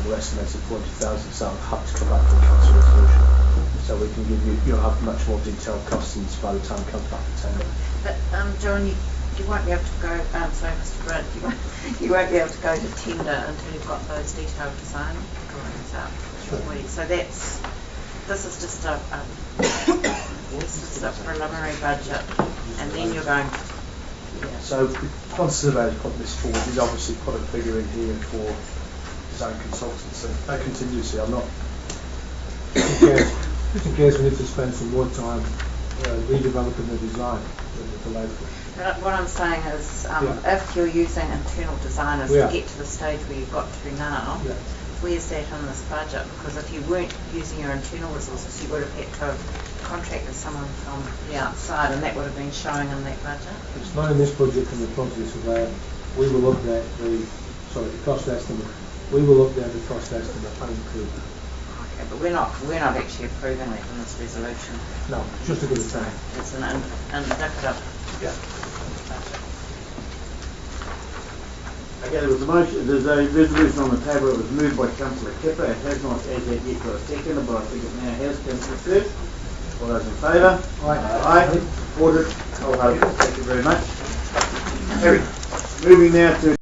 we're estimating 40,000, so I'll have to come back to the council resolution. So we can give you, you'll have much more detailed costings by the time it comes back to tender. But John, you won't be able to go, sorry Mr. Brent, you won't be able to go to tender until you've got those detailed design drawings out. Sure. So this is just a preliminary budget, and then you're going to, yeah. So the quantity surveyor's put this forward. He's obviously put a figure in here for design consultancy. Contingency, I'm not. Just in case we need to spend some more time redeveloping the design with the local. What I'm saying is, if you're using internal designers to get to the stage where you've got to now, where's that in this budget? Because if you weren't using your internal resources, you would have had to contract with someone from the outside, and that would have been showing in that budget. It's not in this budget from the quantity surveyor. We will update the cost estimate. We will update the cost estimate and include that. Okay, but we're not actually approving that in this resolution. No, just a good thing. It's an indicative. Yeah. Okay, there was a motion. There's a resolution on the table. It was moved by Councillor Kipper. It has not as yet got a second, but I think it now has. Councillor First. All those in favour? Aye. Aye. Ordered. Thank you very much. Moving now to